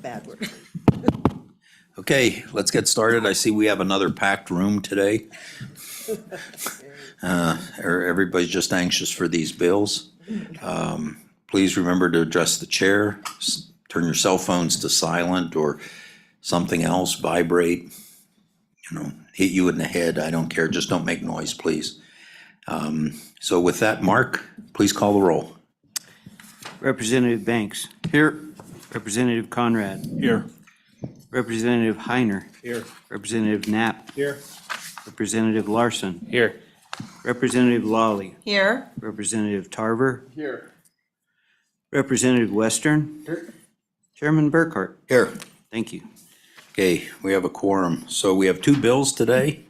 bad word. Okay, let's get started. I see we have another packed room today. Everybody's just anxious for these bills. Please remember to address the chair, turn your cell phones to silent or something else, vibrate, hit you in the head. I don't care, just don't make noise, please. So with that, Mark, please call the roll. Representative Banks. Here. Representative Conrad. Here. Representative Heiner. Here. Representative Knapp. Here. Representative Larson. Here. Representative Lawley. Here. Representative Tarver. Here. Representative Western. Here. Chairman Burkhart. Here. Thank you. Okay, we have a quorum. So we have two bills today.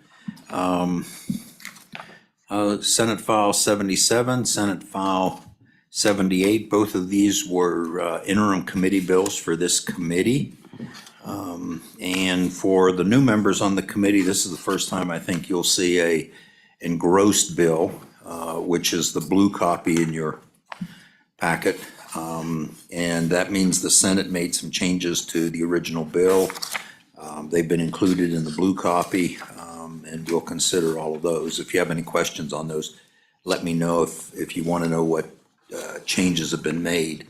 Senate File 77, Senate File 78. Both of these were interim committee bills for this committee. And for the new members on the committee, this is the first time I think you'll see a engrossed bill, which is the blue copy in your packet. And that means the Senate made some changes to the original bill. They've been included in the blue copy, and we'll consider all of those. If you have any questions on those, let me know if you want to know what changes have been made.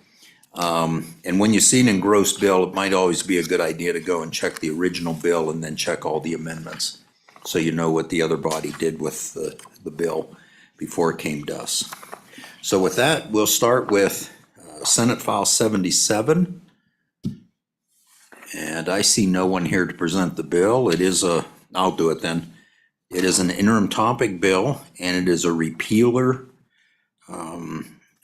And when you see an engrossed bill, it might always be a good idea to go and check the original bill and then check all the amendments, so you know what the other body did with the bill before it came to us. So with that, we'll start with Senate File 77. And I see no one here to present the bill. I'll do it then. It is an interim topic bill, and it is a repealer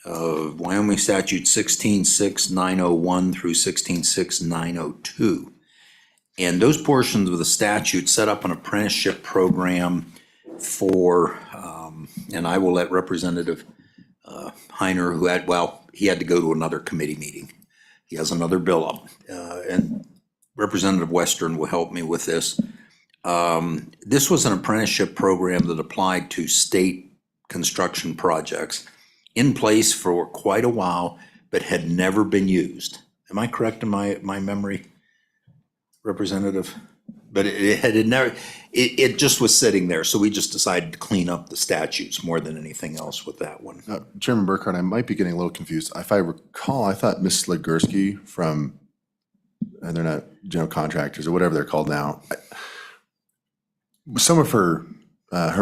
of Wyoming Statute 166901 through 166902. And those portions of the statute set up an apprenticeship program for, and I will let Representative Heiner, he had to go to another committee meeting. He has another bill up, and Representative Western will help me with this. This was an apprenticeship program that applied to state construction projects in place for quite a while, but had never been used. Am I correct in my memory, Representative? But it just was sitting there, so we just decided to clean up the statutes more than anything else with that one. Chairman Burkhart, I might be getting a little confused. If I recall, I thought Ms. Legursky from, and they're not general contractors or whatever they're called now, some of her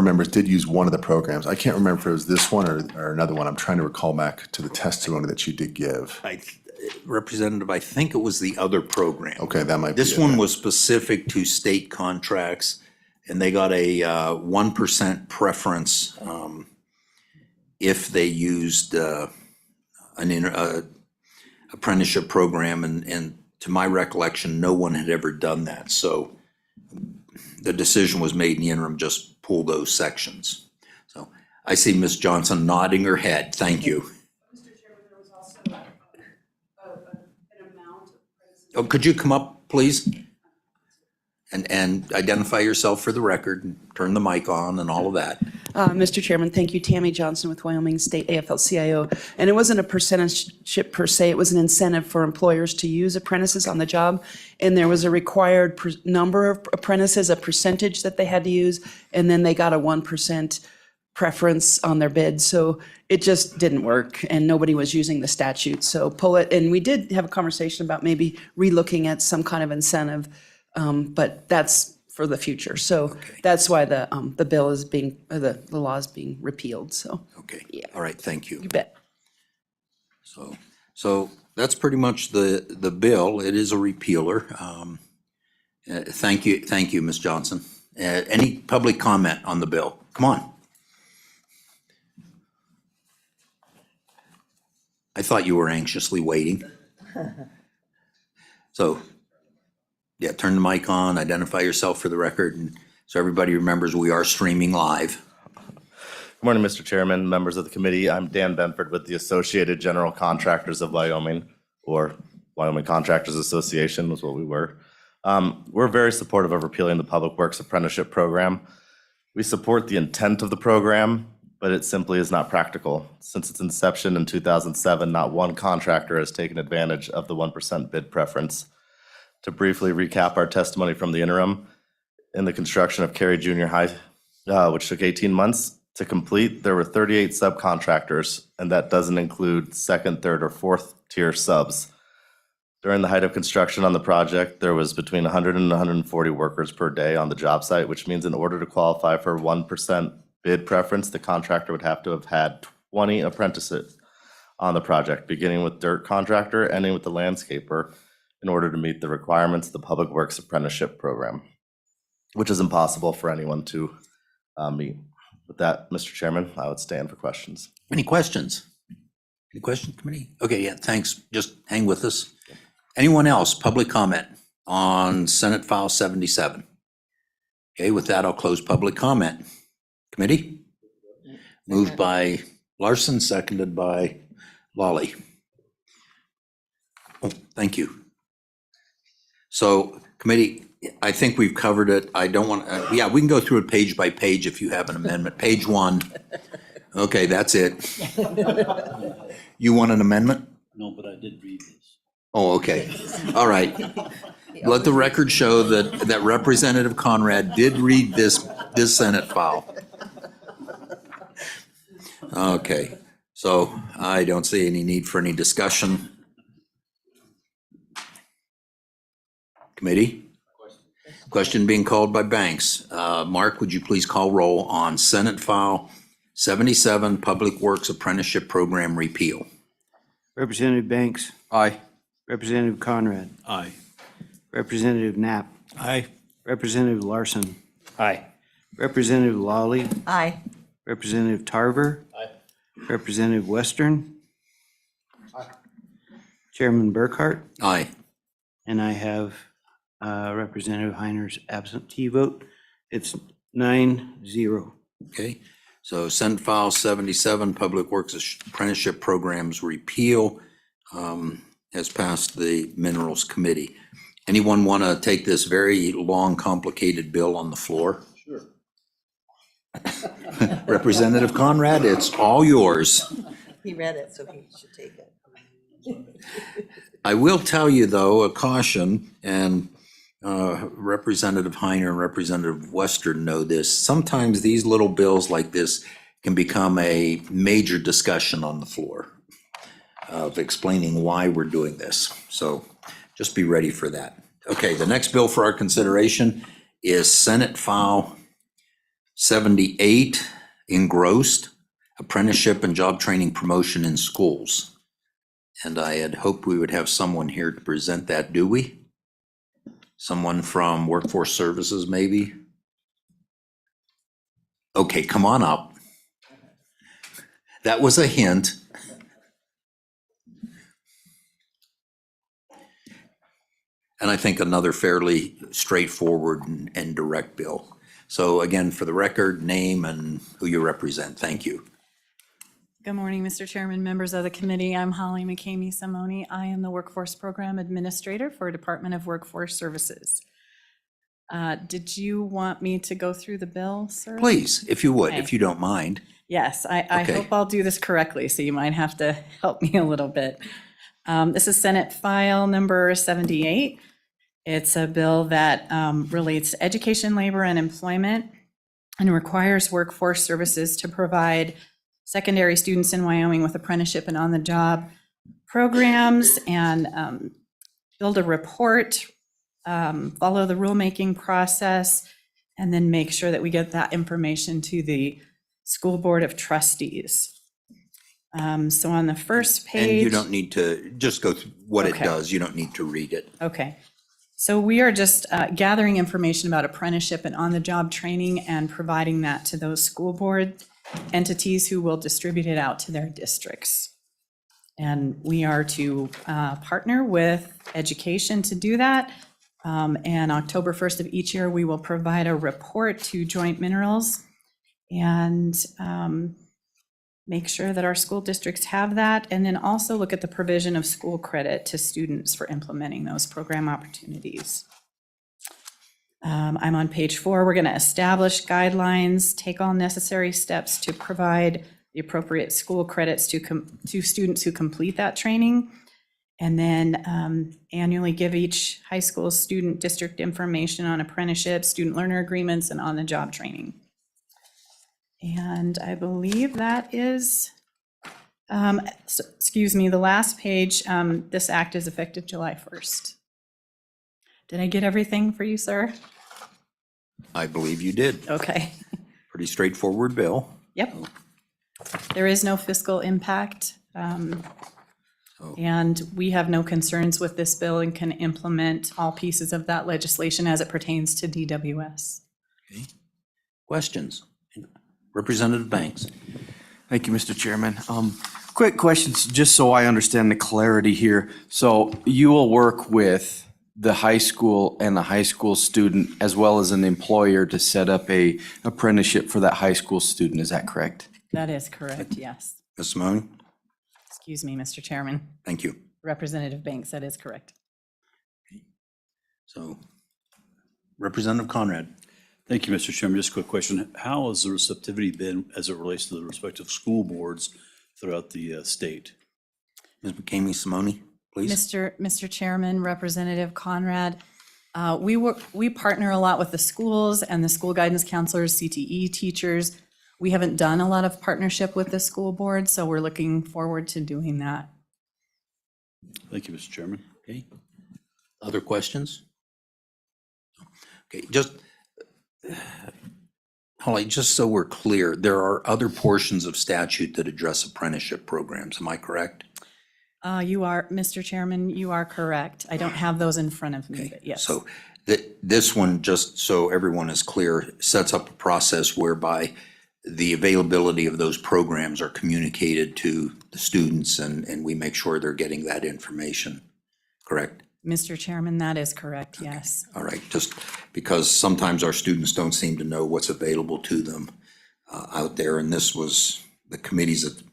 members did use one of the programs. I can't remember if it was this one or another one. I'm trying to recall back to the testimony that she did give. Representative, I think it was the other program. Okay, that might be This it one then. was specific to state contracts, and they got a 1% preference if they used an apprenticeship program, and to my recollection, no one had ever done that. So the decision was made in the interim, just pull those sections. So I see Ms. Johnson nodding her head. Thank you. Mr. Chairman, there was also an amount of criticism. Oh, could you come up, please? And identify yourself for the record, and turn the mic on and all of that. Mr. Chairman, thank you. Tammy Johnson with Wyoming State AFL-CIO. And it wasn't a percentage per se, it was an incentive for employers to use apprentices on the job. And there was a required number of apprentices, a percentage that they had to use, and then they got a 1% preference on their bid. So it just didn't work, and nobody was using the statute. So pull it, and we did have a conversation about maybe relooking at some kind of incentive, but that's for the future. So that's why the bill is being, the law is being repealed, so. Okay, Yeah. all right, thank you. You bet. So that's pretty much the bill. It is a repealer. Thank you, Ms. Johnson. Any public comment on the bill? Come on. I thought you were anxiously waiting. So, yeah, turn the mic on, identify yourself for the record, and so everybody remembers we are streaming live. Good morning, Mr. Chairman, members of the committee. I'm Dan Benford with the Associated General Contractors of Wyoming, or Wyoming Contractors Association was what we were. We're very supportive of repealing the Public Works Apprenticeship Program. We support the intent of the program, but it simply is not practical. Since its inception in 2007, not one contractor has taken advantage of the 1% bid preference. To briefly recap our testimony from the interim, in the construction of Cary Junior High, which took 18 months to complete, there were 38 subcontractors, and that doesn't include second, third, or fourth tier subs. During the height of construction on the project, there was between 100 and 140 workers per day on the job site, which means in order to qualify for 1% bid preference, the contractor would have to have had 20 apprentices on the project, beginning with dirt contractor, ending with the landscaper, in order to meet the requirements of the Public Works Apprenticeship Program, which is impossible for anyone to meet. With that, Mr. Chairman, I would stand for questions. Any questions? Any questions, committee? Okay, yeah, thanks. Just hang with us. Anyone else, public comment on Senate File 77? Okay, with that, I'll close public comment. Committee? Moved by Larson, seconded by Lawley. Oh, thank you. So, committee, I think we've covered it. I don't want, yeah, we can go through it page by page if you have an amendment. Page 1. Okay, that's it. You want an amendment? No, but I did read this. Oh, okay. All right. Let the record show that Representative Conrad did read this Senate file. Okay, so I don't see any need for any discussion. Committee? Question being called by Banks. Mark, would you please call roll on Senate File 77, Public Works Apprenticeship Program Repeal? Representative Banks. Aye. Representative Conrad. Aye. Representative Knapp. Aye. Representative Larson. Aye. Representative Lawley. Aye. Representative Tarver. Aye. Representative Western. Chairman Burkhart. Aye. And I have Representative Heiner's absentee vote. It's 9-0. Okay, so Senate File 77, Public Works Apprenticeship Programs Repeal has passed the Minerals Committee. Anyone want to take this very long, complicated bill on the floor? Sure. Representative Conrad, it's all yours. He read it, so he should take it. I will tell you, though, a caution, and Representative Heiner and Representative Western know this. Sometimes these little bills like this can become a major discussion on the floor of explaining why we're doing this. So just be ready for that. Okay, the next bill for our consideration is Senate File 78, engrossed, apprenticeship and job training promotion in schools. And I had hoped we would have someone here to present that, do we? Someone from Workforce Services, maybe? Okay, come on up. That was a hint. And I think another fairly straightforward and direct bill. So again, for the record, name and who you represent. Thank you. Good morning, Mr. Chairman, members of the committee. I'm Holly McCamey Simone. I am the Workforce Program Administrator for Department of Workforce Services. Did you want me to go through the bill, sir? Please, if you would, if Okay. you don't mind. Yes, I Okay. hope I'll do this correctly, so you might have to help me a little bit. This is Senate File number 78. It's a bill that relates to education, labor, and employment, and requires Workforce Services to provide secondary students in Wyoming with apprenticeship and on-the-job programs, and build a report, follow the rulemaking process, and then make sure that we get that information to the School Board of Trustees. So on the first page. And you don't need to, just go through what it Okay. does. You don't need to read it. Okay. So we are just gathering information about apprenticeship and on-the-job training and providing that to those school board entities who will distribute it out to their districts. And we are to partner with education to do that. And October 1st of each year, we will provide a report to Joint Minerals and make sure that our school districts have that, and then also look at the provision of school credit to students for implementing those program opportunities. I'm on page 4. We're going to establish guidelines, take all necessary steps to provide the appropriate school credits to students who complete that training, And then annually give each high school student district information on apprenticeship, student learner agreements, and on-the-job training. And I believe that is, excuse me, the last page, this act is effective July 1st. Did I get everything for you, sir? I believe you did. Okay. Pretty straightforward bill. Yep. There is no fiscal impact. And we have no concerns with this bill and can implement all pieces of that legislation as it pertains to DWS. Questions? Representative Banks. Thank you, Mr. Chairman. Quick questions, just so I understand the clarity here. So you will work with the high school and the high school student as well as an employer to set up a apprenticeship for that high school student, is that correct? That is correct, yes. Ms. Simone? Excuse me, Mr. Chairman. Thank you. Representative Banks, that is correct. So, Representative Conrad. Thank you, Mr. Chairman. Just a quick question. How has the receptivity been as it relates to the respective school boards throughout the state? Ms. McCamey Simone, please. Mr. Chairman, Representative Conrad, we partner a lot with the schools and the school guidance counselors, CTE teachers. We haven't done a lot of partnership with the school board, so we're looking forward to doing that. Thank you, Mr. Chairman. Okay. Other questions? Okay, just, Holly, just so we're clear, there are other portions of statute that address apprenticeship programs, am I correct? You are, Mr. Chairman, you are correct. I don't have those in front of me, Okay, but yes. so this one, just so everyone is clear, sets up a process whereby the availability of those programs are communicated to the students and we make sure they're getting that information, correct? Mr. Chairman, that is correct, yes. All right, just because sometimes our students don't seem to know what's available to them out there, and this was the committee's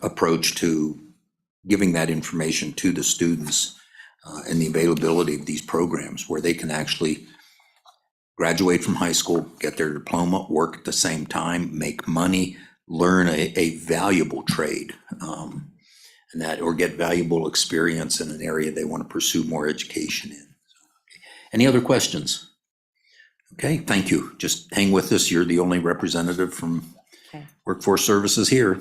approach to giving that information to the students and the availability of these programs where they can actually graduate from high school, get their diploma, work at the same time, make money, learn a valuable trade, and that, or get valuable experience in an area they want to pursue more education in. Any other questions? Okay, thank you. Just hang with us. You're the only representative from Okay. Workforce Services here.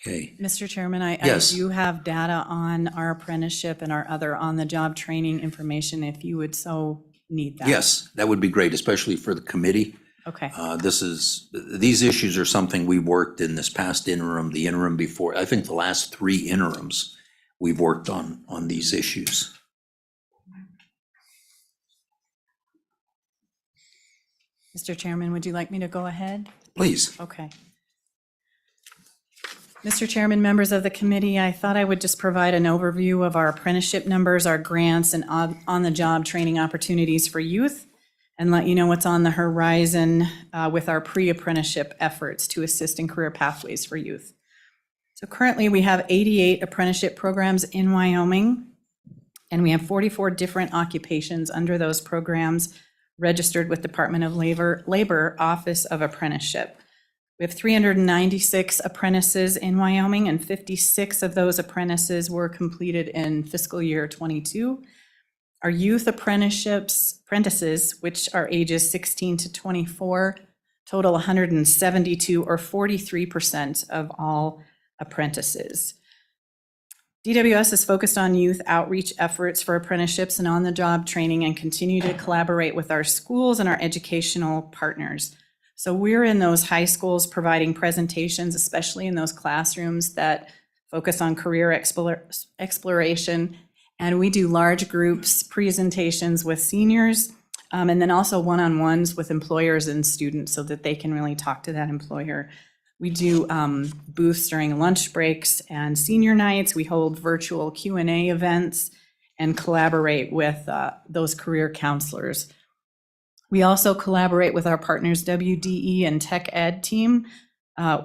Okay, Mr. Chairman, I Yes. do have data on our apprenticeship and our other on-the-job training information if you would so need that. yes, that would be great, especially for the committee. Okay, These issues are something we worked in this past interim, the interim before, I think the last 3 interims, we've worked on these issues. Mr. Chairman, would you like me to go ahead? Please. Okay. Mr. Chairman, members of the committee, I thought I would just provide an overview of our apprenticeship numbers, our grants, and on-the-job training opportunities for youth, and let you know what's on the horizon with our pre-apprenticeship efforts to assist in career pathways for youth. So currently, we have 88 apprenticeship programs in Wyoming, and we have 44 different occupations under those programs registered with Department of Labor Office of Apprenticeship. We have 396 apprentices in Wyoming, and 56 of those apprentices were completed in fiscal year '22. Our youth apprentices, which are ages 16 to 24, total 172, or 43% of all apprentices. DWS is focused on youth outreach efforts for apprenticeships and on-the-job training and continue to collaborate with our schools and our educational partners. So we're in those high schools providing presentations, especially in those classrooms that focus on career exploration. And we do large groups presentations with seniors, and then also one-on-ones with employers and students so that they can really talk to that employer. We do booths during lunch breaks and senior nights. We hold virtual Q&A events and collaborate with those career counselors. We also collaborate with our partners, WDE and Tech Ed team.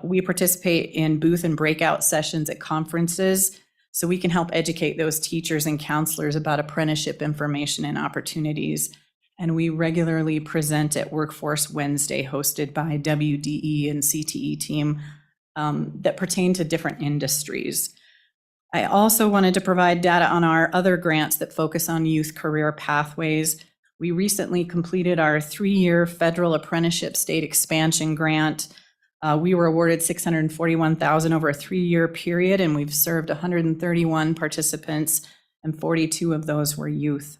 We participate in booth and breakout sessions at conferences so we can help educate those teachers and counselors about apprenticeship information and opportunities. And we regularly present at Workforce Wednesday, hosted by WDE and CTE team that pertain to different industries. I also wanted to provide data on our other grants that focus on youth career pathways. We recently completed our 3-year federal apprenticeship state expansion grant. We were awarded $641,000 over a 3-year period, and we've served 131 participants, and 42 of those were youth.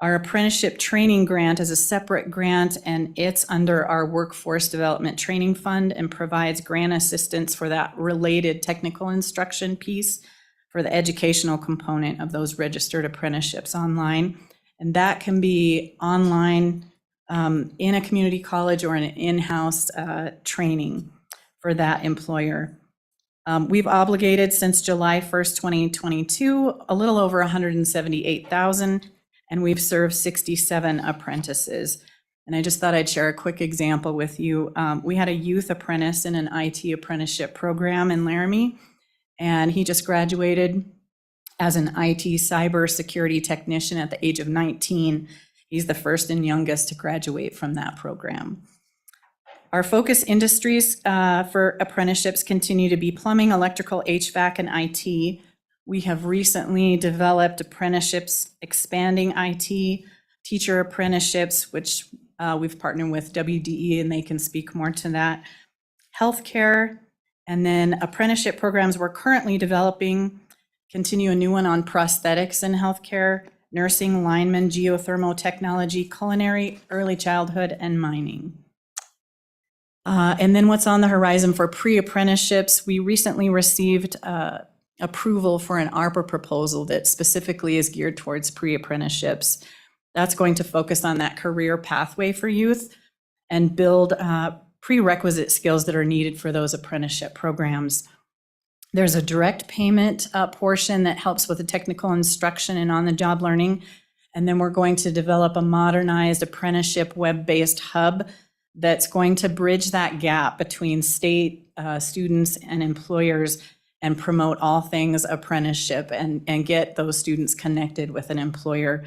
Our apprenticeship training grant is a separate grant, and it's under our Workforce Development Training Fund and provides grant assistance for that related technical instruction piece for the educational component of those registered apprenticeships online. And that can be online in a community college or an in-house training for that employer. We've obligated since July 1st, 2022, a little over $178,000, and we've served 67 apprentices. And I just thought I'd share a quick example with you. We had a youth apprentice in an IT apprenticeship program in Laramie, and he just graduated as an IT cybersecurity technician at the age of 19. He's the first and youngest to graduate from that program. Our focus industries for apprenticeships continue to be plumbing, electrical, HVAC, and IT. We have recently developed apprenticeships expanding IT, teacher apprenticeships, which we've partnered with WDE, and they can speak more to that. Healthcare, and then apprenticeship programs we're currently developing. Continue a new one on prosthetics in healthcare, nursing, lineman, geothermal technology, culinary, early childhood, and mining. And then what's on the horizon for pre-apprenticeships, we recently received approval for an ARPA proposal that specifically is geared towards pre-apprenticeships. That's going to focus on that career pathway for youth and build prerequisite skills that are needed for those apprenticeship programs. There's a direct payment portion that helps with the technical instruction and on-the-job learning. And then we're going to develop a modernized apprenticeship web-based hub that's going to bridge that gap between state students and employers and promote all things apprenticeship and get those students connected with an employer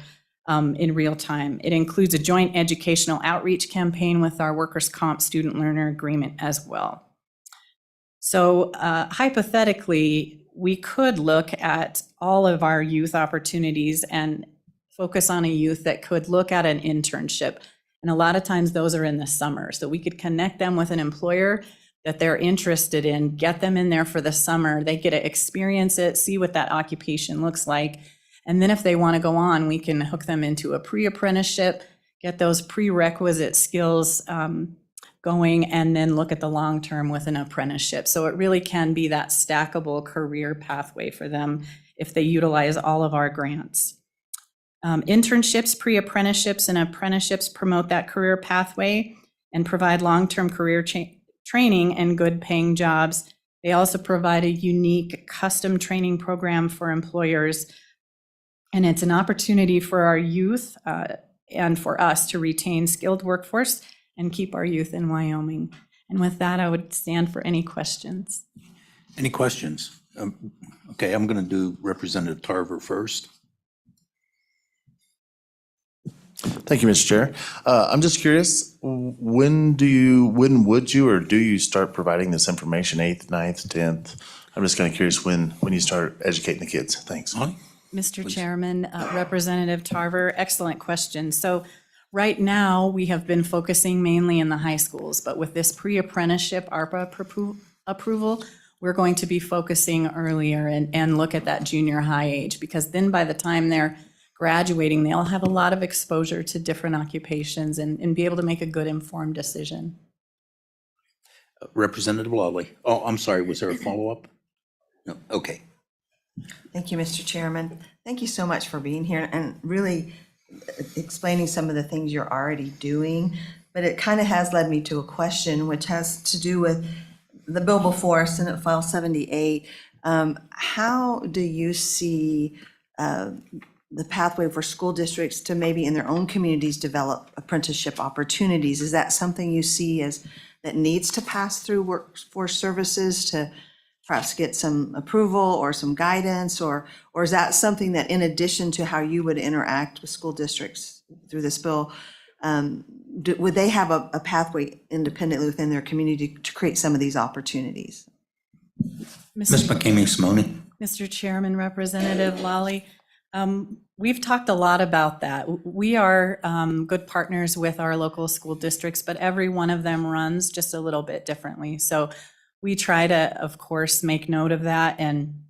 in real time. It includes a joint educational outreach campaign with our workers' comp student learner agreement as well. So hypothetically, we could look at all of our youth opportunities and focus on a youth that could look at an internship. And a lot of times those are in the summer. So we could connect them with an employer that they're interested in, get them in there for the summer. They get to experience it, see what that occupation looks like. And then if they want to go on, we can hook them into a pre-apprenticeship, get those prerequisite skills going, and then look at the long term with an apprenticeship. So it really can be that stackable career pathway for them if they utilize all of our grants. Internships, pre-apprenticeships, and apprenticeships promote that career pathway and provide long-term career training and good paying jobs. They also provide a unique custom training program for employers. And it's an opportunity for our youth and for us to retain skilled workforce and keep our youth in Wyoming. And with that, I would stand for any questions. Any questions? Okay, I'm going to do Representative Tarver first. Thank you, Mr. Chair. I'm just curious, when would you or do you start providing this information, 8th, 9th, 10th? I'm just kind of curious when you start educating the kids. Thanks. Molly? Mr. Chairman, Representative Tarver, excellent question. So right now, we have been focusing mainly in the high schools, but with this pre-apprenticeship ARPA approval, we're going to be focusing earlier and look at that junior high age, because then by the time they're graduating, they'll have a lot of exposure to different occupations and be able to make a good informed decision. Representative Lawley. Oh, I'm sorry, was there a follow-up? No, okay. Thank you, Mr. Chairman. Thank you so much for being here and really explaining some of the things you're already doing. But it kind of has led me to a question, which has to do with the bill before, Senate File 78. How do you see the pathway for school districts to maybe in their own communities develop apprenticeship opportunities? Is that something you see as that needs to pass through workforce services to perhaps get some approval or some guidance, or is that something that in addition to how you would interact with school districts through this bill, would they have a pathway independently within their community to create some of these opportunities? Ms. McCamey-Simone. Mr. Chairman, Representative Lally. We've talked a lot about that. We are good partners with our local school districts, but every one of them runs just a little bit differently. So we try to, of course, make note of that and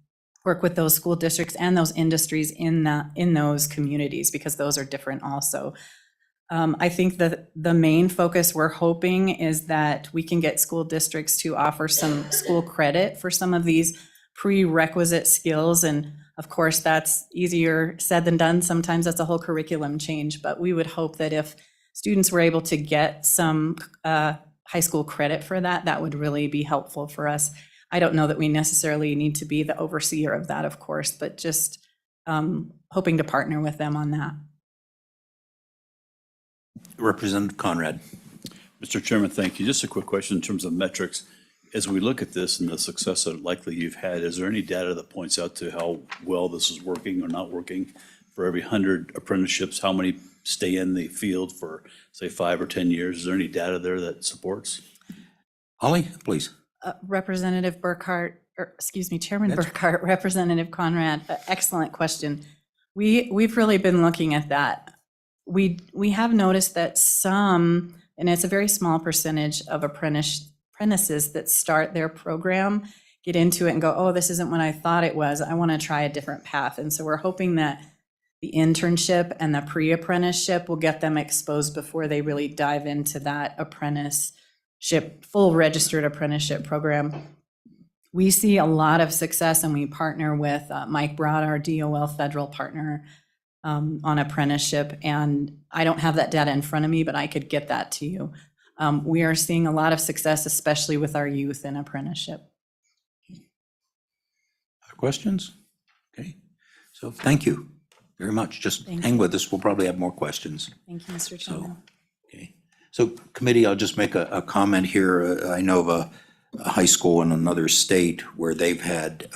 work with those school districts and those industries in those communities, because those are different also. I think that the main focus we're hoping is that we can get school districts to offer some school credit for some of these prerequisite skills. And of course, that's easier said than done. Sometimes that's a whole curriculum change, but we would hope that if students were able to get some high school credit for that, that would really be helpful for us. I don't know that we necessarily need to be the overseer of that, of course, but just hoping to partner with them on that. Representative Conrad. Mr. Chairman, thank you. Just a quick question in terms of metrics. As we look at this and the success that likely you've had, is there any data that points out to how well this is working or not working? For every 100 apprenticeships, how many stay in the field for, say, 5 or 10 years? Is there any data there that supports? Holly, please. Representative Burkhart, or excuse me, Chairman Burkhart, Representative Conrad, excellent question. We've really been looking at that. We have noticed that some, and it's a very small percentage of apprentices that start their program, get into it and go, oh, this isn't what I thought it was. I want to try a different path. And so we're hoping that the internship and the pre-apprenticeship will get them exposed before they really dive into that apprenticeship, full registered apprenticeship program. We see a lot of success, and we partner with Mike Broad, our DOL federal partner, on apprenticeship. And I don't have that data in front of me, but I could get that to you. We are seeing a lot of success, especially with our youth in apprenticeship. Other questions? Okay, so thank you very much. Just Thank hang with us. We'll probably have more questions. Thank you, Mr. Chairman. Okay, so committee, I'll just make a comment here. I know of a high school in another state where they've had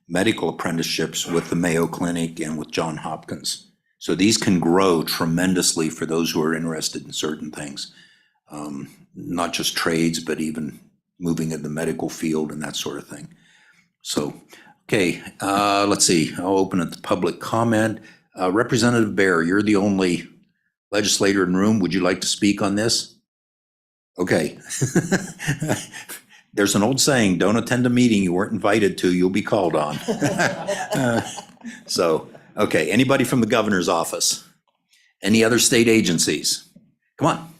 medical apprenticeships with the Mayo Clinic and with Johns Hopkins. So these can grow tremendously for those who are interested in certain things. Not just trades, but even moving in the medical field and that sort of thing. So, okay, let's see. I'll open it to public comment. Representative Bear, you're the only legislator in the room. Would you like to speak on this? Okay. There's an old saying, don't attend a meeting you weren't invited to, you'll be called on. So, okay, anybody from the governor's office? Any other state agencies? Come on.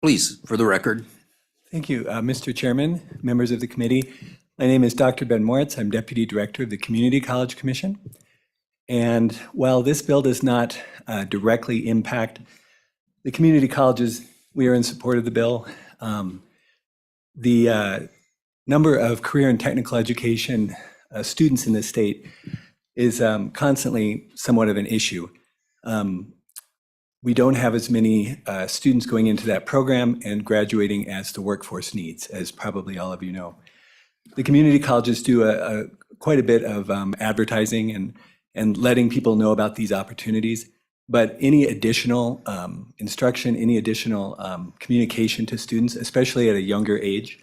Please, for the record. Thank you, Mr. Chairman, members of the committee. My name is Dr. Ben Moritz. I'm Deputy Director of the Community College Commission. And while this bill does not directly impact the community colleges, we are in support of the bill. The number of career and technical education students in this state is constantly somewhat of an issue. We don't have as many students going into that program and graduating as the workforce needs, as probably all of you know. The community colleges do quite a bit of advertising and letting people know about these opportunities, but any additional instruction, any additional communication to students, especially at a younger age,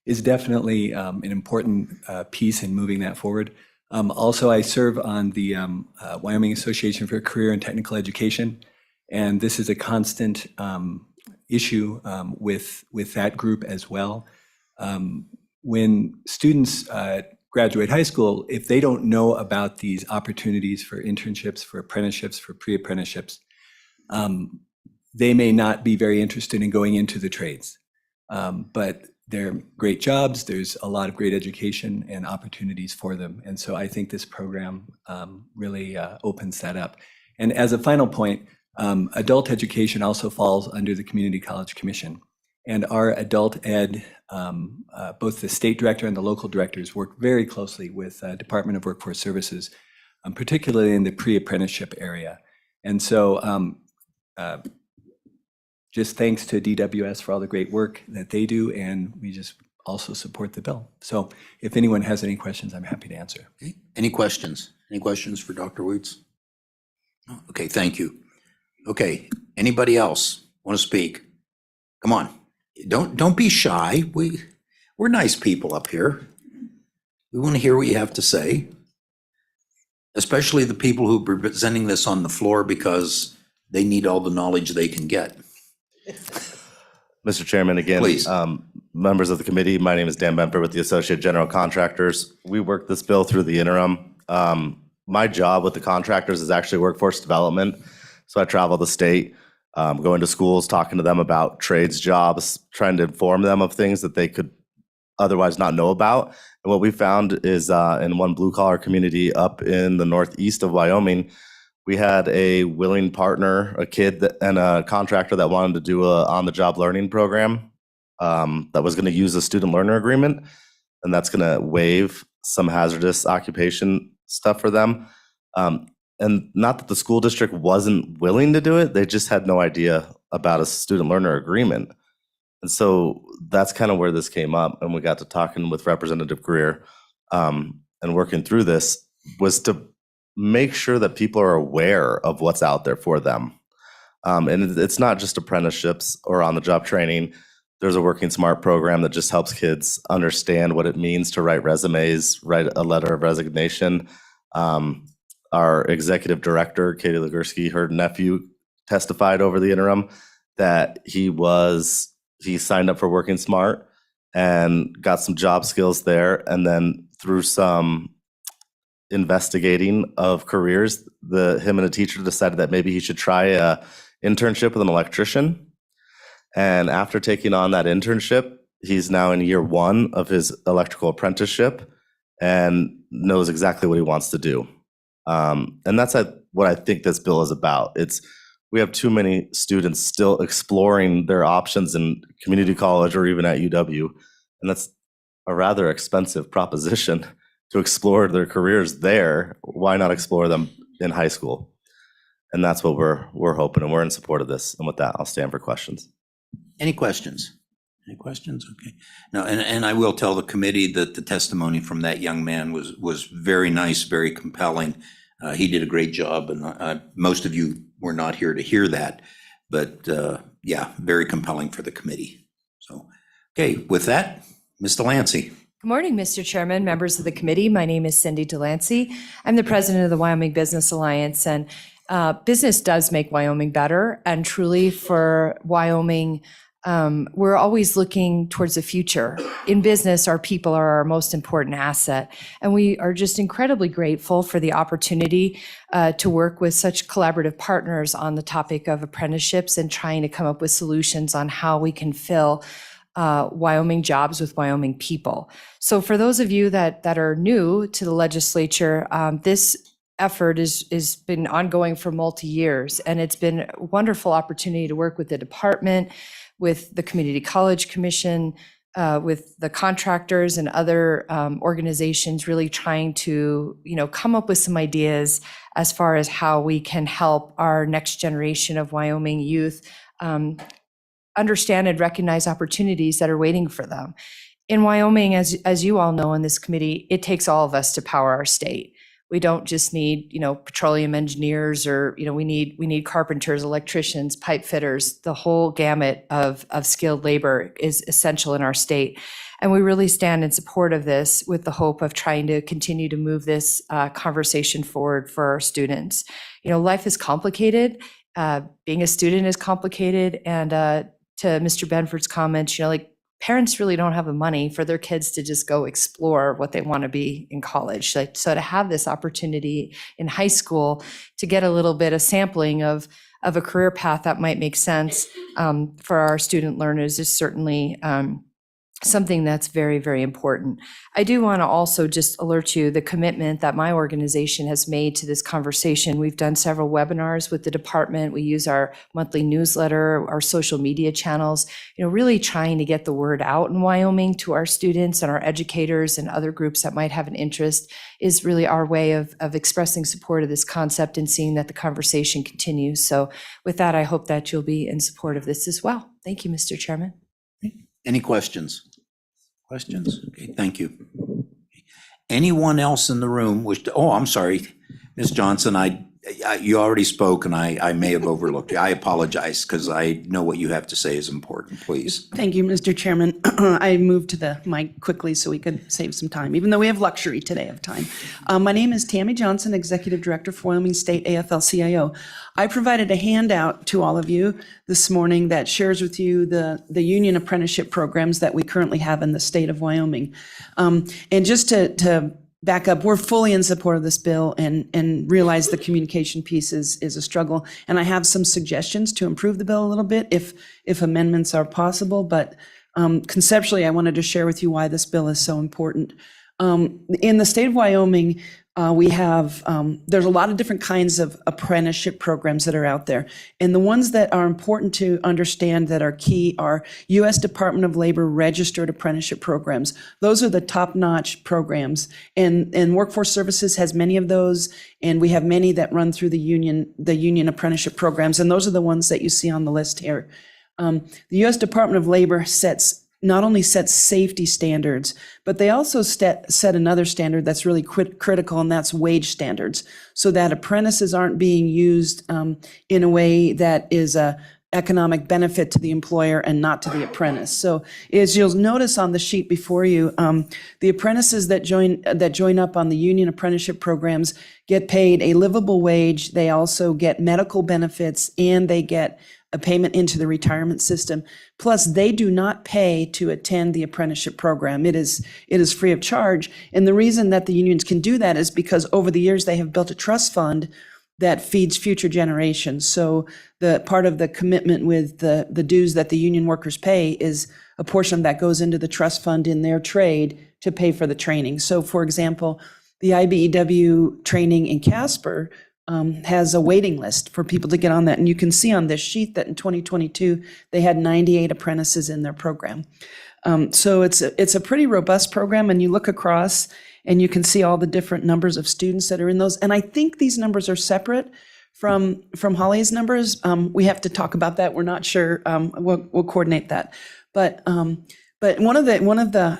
is definitely an important piece in moving that forward. Also, I serve on the Wyoming Association for Career and Technical Education, and this is a constant issue with that group as well. When students graduate high school, if they don't know about these opportunities for internships, for apprenticeships, for pre-apprenticeships, they may not be very interested in going into the trades. But they're great jobs, there's a lot of great education and opportunities for them. And so I think this program really opens that up. And as a final point, adult education also falls under the Community College Commission. And our adult ed, both the state director and the local directors work very closely with Department of Workforce Services, particularly in the pre-apprenticeship area. And so just thanks to DWS for all the great work that they do, and we just also support the bill. So if anyone has any questions, I'm happy to answer. Okay. Any questions? Any questions for Dr. Weitz? Okay, thank you. Okay, anybody else want to speak? Come on, don't be shy. We're nice people up here. We want to hear what you have to say. Especially the people who are presenting this on the floor because they need all the knowledge they can get. Mr. Chairman, again, Please. Members of the committee, my name is Dan Bemper with the Associate General Contractors. We worked this bill through the interim. My job with the contractors is actually workforce development. So I travel the state, going to schools, talking to them about trades jobs, trying to inform them of things that they could otherwise not know about. And what we found is in one blue collar community up in the northeast of Wyoming, we had a willing partner, a kid and a contractor that wanted to do a on-the-job learning program that was going to use a student learner agreement, and that's going to waive some hazardous occupation stuff for them. And not that the school district wasn't willing to do it, they just had no idea about a student learner agreement. And so that's kind of where this came up, and we got to talking with Representative Greer and working through this was to make sure that people are aware of what's out there for them. And it's not just apprenticeships or on-the-job training. There's a Working Smart program that just helps kids understand what it means to write resumes, write a letter of resignation. Our executive director, Katie Legursky, her nephew testified over the interim that he signed up for Working Smart and got some job skills there. And then through some investigating of careers, him and a teacher decided that maybe he should try a internship with an electrician. And after taking on that internship, he's now in year 1 of his electrical apprenticeship and knows exactly what he wants to do. And that's what I think this bill is about. We have too many students still exploring their options in community college or even at UW. And that's a rather expensive proposition to explore their careers there. Why not explore them in high school? And that's what we're hoping, and we're in support of this. And with that, I'll stand for questions. Any questions? Any questions? Okay. No, and I will tell the committee that the testimony from that young man was very nice, very compelling. He did a great job, and most of you were not here to hear that, but yeah, very compelling for the committee. So, okay, with that, Ms. Delancey. Good morning, Mr. Chairman, members of the committee. My name is Cindy Delancey. I'm the president of the Wyoming Business Alliance, and business does make Wyoming better. And truly for Wyoming, we're always looking towards the future. In business, our people are our most important asset. And we are just incredibly grateful for the opportunity to work with such collaborative partners on the topic of apprenticeships and trying to come up with solutions on how we can fill Wyoming jobs with Wyoming people. So for those of you that are new to the legislature, this effort is been ongoing for multi-years, and it's been a wonderful opportunity to work with the department, with the Community College Commission, with the contractors and other organizations, really trying to, come up with some ideas as far as how we can help our next generation of Wyoming youth understand and recognize opportunities that are waiting for them. In Wyoming, as you all know in this committee, it takes all of us to power our state. We don't just need, petroleum engineers or, we need carpenters, electricians, pipe fitters. The whole gamut of skilled labor is essential in our state. And we really stand in support of this with the hope of trying to continue to move this conversation forward for our students. Life is complicated. Being a student is complicated. And to Mr. Benford's comments, parents really don't have the money for their kids to just go explore what they want to be in college. So to have this opportunity in high school to get a little bit of sampling of a career path that might make sense for our student learners is certainly something that's very, very important. I do want to also just alert you the commitment that my organization has made to this conversation. We've done several webinars with the department. We use our monthly newsletter, our social media channels, really trying to get the word out in Wyoming to our students and our educators and other groups that might have an interest is really our way of expressing support of this concept and seeing that the conversation continues. So with that, I hope that you'll be in support of this as well. Thank you, Mr. Chairman. Any questions? Questions? Okay, thank you. Anyone else in the room I'm sorry, Ms. Johnson, I You already spoke and I may have overlooked you. I apologize because I know what you have to say is important, please. Thank you, Mr. Chairman. I moved to the mic quickly so we could save some time, even though we have luxury today of time. My name is Tammy Johnson, Executive Director for Wyoming State AFL-CIO. I provided a handout to all of you this morning that shares with you the union apprenticeship programs that we currently have in the state of Wyoming. And just to back up, we're fully in support of this bill and realize the communication piece is a struggle. And I have some suggestions to improve the bill a little bit if amendments are possible. But conceptually, I wanted to share with you why this bill is so important. In the state of Wyoming, we have, there's a lot of different kinds of apprenticeship programs that are out there. And the ones that are important to understand that are key are U.S. Department of Labor registered apprenticeship programs. Those are the top-notch programs. And Workforce Services has many of those, and we have many that run through the union apprenticeship programs. And those are the ones that you see on the list here. The U.S. Department of Labor not only sets safety standards, but they also set another standard that's really critical, and that's wage standards, so that apprentices aren't being used in a way that is a economic benefit to the employer and not to the apprentice. So as you'll notice on the sheet before you, the apprentices that join up on the union apprenticeship programs get paid a livable wage. They also get medical benefits, and they get a payment into the retirement system. Plus, they do not pay to attend the apprenticeship program. It is free of charge. And the reason that the unions can do that is because over the years, they have built a trust fund that feeds future generations. So the part of the commitment with the dues that the union workers pay is a portion that goes into the trust fund in their trade to pay for the training. So for example, the IBEW training in Casper has a waiting list for people to get on that. And you can see on this sheet that in 2022, they had 98 apprentices in their program. So it's a pretty robust program, and you look across and you can see all the different numbers of students that are in those. And I think these numbers are separate from Holly's numbers. We have to talk about that. We're not sure. We'll coordinate that. But one of the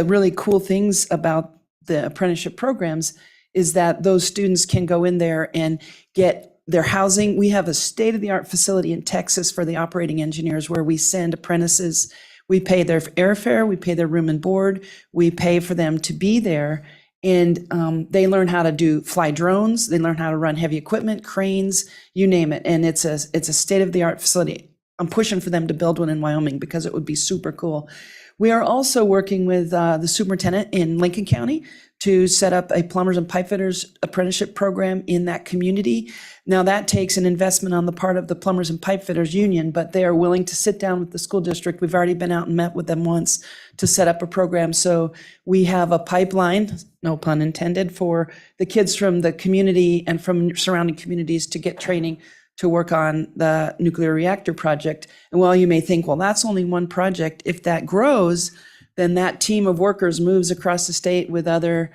really cool things about the apprenticeship programs is that those students can go in there and get their housing. We have a state-of-the-art facility in Texas for the operating engineers where we send apprentices. We pay their airfare, we pay their room and board, we pay for them to be there. And they learn how to fly drones, they learn how to run heavy equipment, cranes, you name it. And it's a state-of-the-art facility. I'm pushing for them to build one in Wyoming because it would be super cool. We are also working with the superintendent in Lincoln County to set up a plumbers and pipe fitters apprenticeship program in that community. Now that takes an investment on the part of the plumbers and pipe fitters union, but they are willing to sit down with the school district. We've already been out and met with them once to set up a program. So we have a pipeline, no pun intended, for the kids from the community and from surrounding communities to get training to work on the nuclear reactor project. And while you may think, well, that's only one project, if that grows, then that team of workers moves across the state with other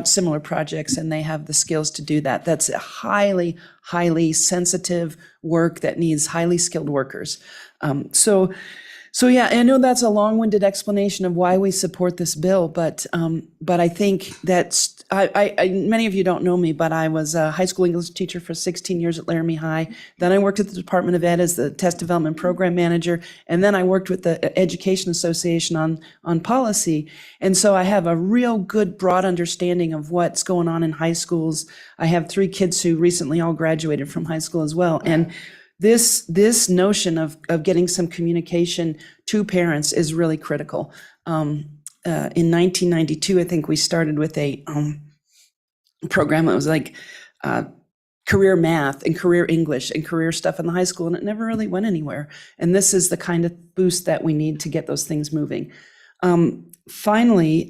similar projects, and they have the skills to do that. That's a highly, highly sensitive work that needs highly skilled workers. So yeah, I know that's a long-winded explanation of why we support this bill, but I think that's, many of you don't know me, but I was a high school English teacher for 16 years at Laramie High. Then I worked at the Department of Ed as the test development program manager, and then I worked with the Education Association on policy. And so I have a real good broad understanding of what's going on in high schools. I have 3 kids who recently all graduated from high school as well. And this notion of getting some communication to parents is really critical. In 1992, I think we started with a program that was like career math and career English and career stuff in the high school, and it never really went anywhere. And this is the kind of boost that we need to get those things moving. Finally,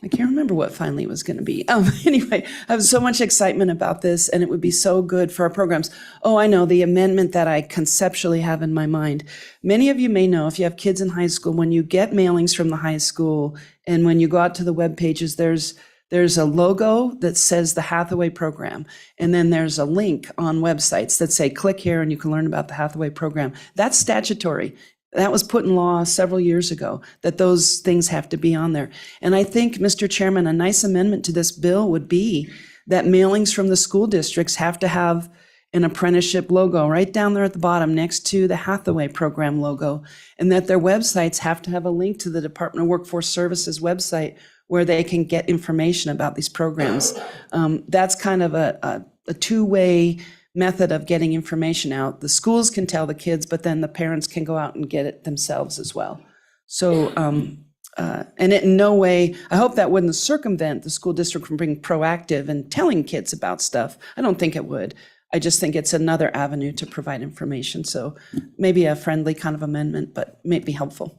I can't remember what finally was going to be. Anyway, I have so much excitement about this, and it would be so good for our programs. Oh, I know, the amendment that I conceptually have in my mind. Many of you may know, if you have kids in high school, when you get mailings from the high school and when you go out to the web pages, there's a logo that says the Hathaway program, and then there's a link on websites that say, click here and you can learn about the Hathaway program. That's statutory. That was put in law several years ago, that those things have to be on there. And I think, Mr. Chairman, a nice amendment to this bill would be that mailings from the school districts have to have an apprenticeship logo right down there at the bottom next to the Hathaway program logo, and that their websites have to have a link to the Department of Workforce Services website where they can get information about these programs. That's kind of a two-way method of getting information out. The schools can tell the kids, but then the parents can go out and get it themselves as well. So, and it in no way, I hope that wouldn't circumvent the school district from being proactive and telling kids about stuff. I don't think it would. I just think it's another avenue to provide information. So maybe a friendly kind of amendment, but may be helpful.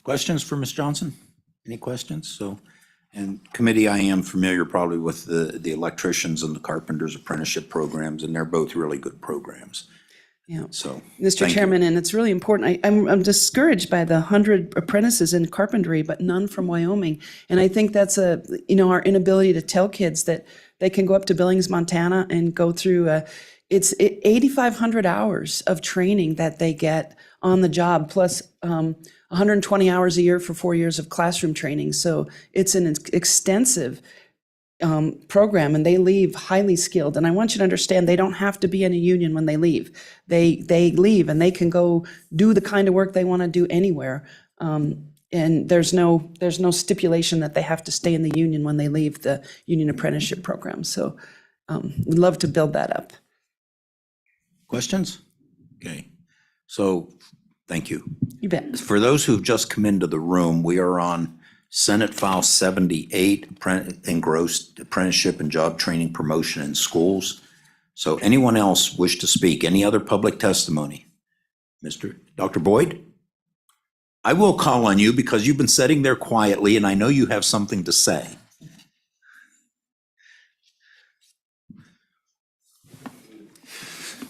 Questions for Ms. Johnson? Any questions? So, and committee, I am familiar probably with the electricians and the carpenters apprenticeship programs, and they're both really good programs. Yeah. So. Mr. thank you. Chairman, and it's really important. I'm discouraged by the 100 apprentices in carpentry, but none from Wyoming. And I think that's our inability to tell kids that they can go up to Billings, Montana and go through, it's 8,500 hours of training that they get on the job, plus 120 hours a year for 4 years of classroom training. So it's an extensive program, and they leave highly skilled. And I want you to understand, they don't have to be in a union when they leave. They leave and they can go do the kind of work they want to do anywhere. And there's no stipulation that they have to stay in the union when they leave the union apprenticeship program. So we'd love to build that up. Questions? Okay. So, thank you. You bet. For those who've just come into the room, we are on Senate File 78, engrossed apprenticeship and job training promotion in schools. So anyone else wish to speak? Any other public testimony? Dr. Boyd? I will call on you because you've been sitting there quietly and I know you have something to say.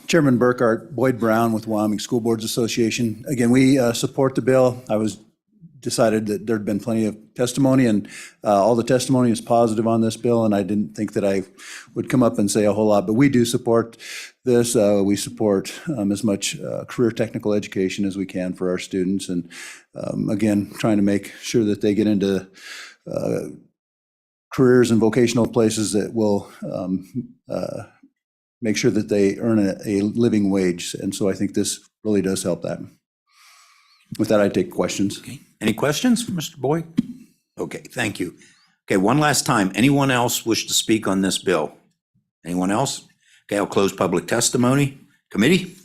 Chairman Burkhart, Boyd Brown with Wyoming School Boards Association. Again, we support the bill. I was decided that there'd been plenty of testimony, and all the testimony is positive on this bill, and I didn't think that I would come up and say a whole lot, but we do support this. We support as much career technical education as we can for our students, and again, trying to make sure that they get into careers and vocational places that will make sure that they earn a living wage. And so I think this really does help that. With that, I take questions. Okay. Any questions for Mr. Boyd? Okay, thank you. Okay, one last time. Anyone else wish to speak on this bill? Anyone else? Okay, I'll close public testimony. Committee?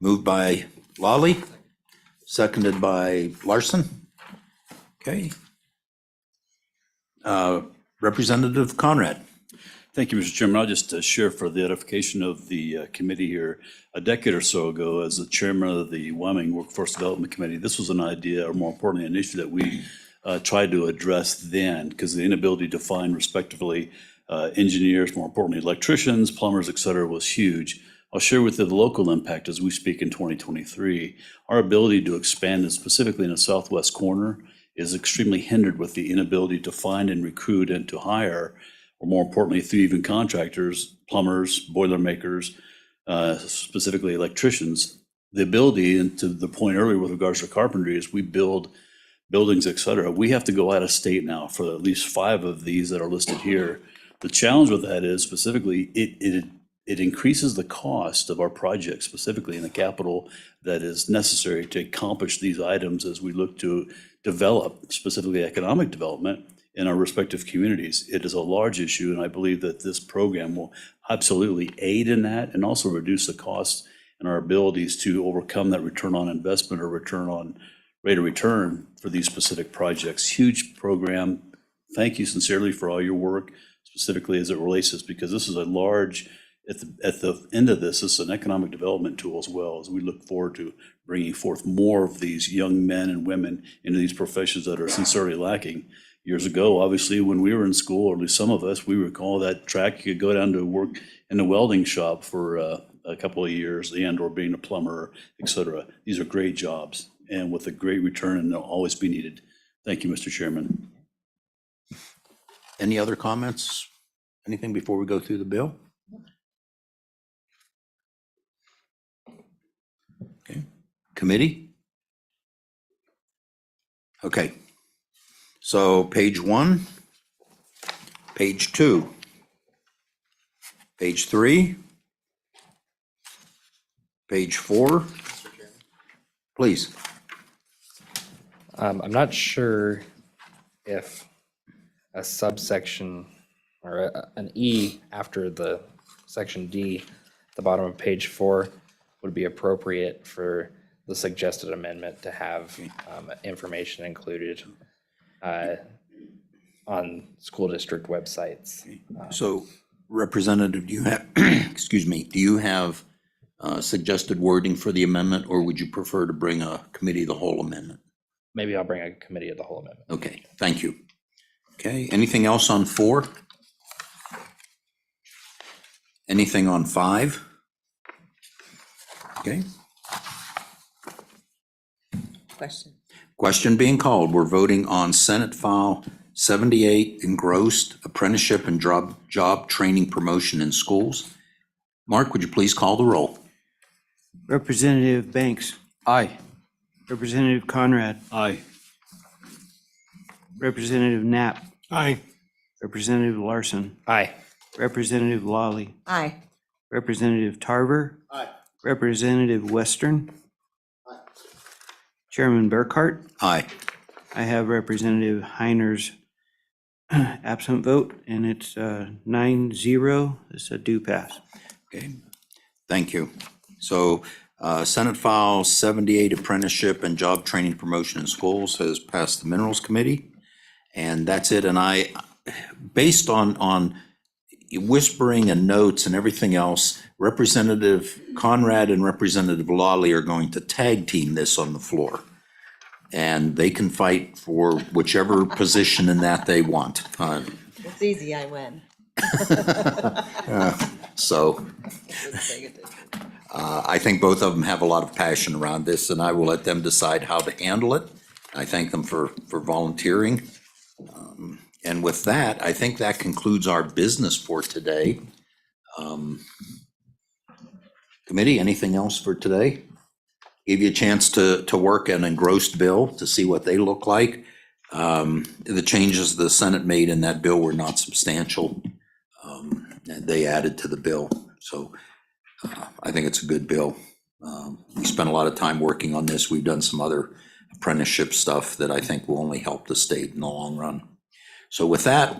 Moved by Lawley, seconded by Larson. Okay. Representative Conrad. Thank you, Mr. Chairman. I'll just share for the edification of the committee here. A decade or so ago, as the chairman of the Wyoming Workforce Development Committee, this was an idea, or more importantly, an issue that we tried to address then, because the inability to find respectively engineers, more importantly, electricians, plumbers, et cetera, was huge. I'll share with you the local impact as we speak in 2023. Our ability to expand, and specifically in the southwest corner, is extremely hindered with the inability to find and recruit and to hire, or more importantly, through even contractors, plumbers, boilermakers, specifically electricians. The ability, and to the point earlier with regards to carpentry, is we build buildings, et cetera. We have to go out of state now for at least 5 of these that are listed here. The challenge with that is specifically, it increases the cost of our project, specifically in the capital that is necessary to accomplish these items as we look to develop, specifically economic development, in our respective communities. It is a large issue, and I believe that this program will absolutely aid in that and also reduce the costs and our abilities to overcome that return on investment or return on rate of return for these specific projects. Huge program. Thank you sincerely for all your work, specifically as it relates to this, because this is a large, at the end of this is an economic development tool as well, as we look forward to bringing forth more of these young men and women into these professions that are sincerely lacking. Years ago, obviously, when we were in school, or at least some of us, we recall that track. You could go down to work in the welding shop for a couple of years, and or being a plumber, et cetera. These are great jobs, and with a great return, and they'll always be needed. Thank you, Mr. Chairman. Any other comments? Anything before we go through the bill? Okay. committee? Okay. So page 1, page 2, page 3, page 4. Please. I'm not sure if a subsection or an E after the section D, at the bottom of page 4, would be appropriate for the suggested amendment to have information included on school district websites. So Representative, do you have, excuse me, do you have suggested wording for the amendment, or would you prefer to bring a committee of the whole amendment? Maybe I'll bring a committee of the whole amendment. Okay, thank you. Okay, anything else on 4? Anything on 5? Okay. Question. Question being called. We're voting on Senate File 78, engrossed apprenticeship and job training promotion in schools. Mark, would you please call the roll? Representative Banks. Aye. Representative Conrad. Aye. Representative Knapp. Aye. Representative Larson. Aye. Representative Lawley. Aye. Representative Tarver. Aye. Representative Western. Chairman Burkhart. Aye. I have Representative Heiner's absent vote, and it's 9-0. It's a due pass. Okay, thank you. So Senate File 78, apprenticeship and job training promotion in schools, has passed the Minerals Committee. And that's it. And I, based on whispering and notes and everything else, Representative Conrad and Representative Lawley are going to tag team this on the floor. And they can fight for whichever position in that they want. It's easy, I win. So I think both of them have a lot of passion around this, and I will let them decide how to handle it. I thank them for volunteering. And with that, I think that concludes our business for today. Committee, anything else for today? Give you a chance to work an engrossed bill to see what they look like. The changes the Senate made in that bill were not substantial. And they added to the bill. So I think it's a good bill. We spent a lot of time working on this. We've done some other apprenticeship stuff that I think will only help the state in the long run. So with that,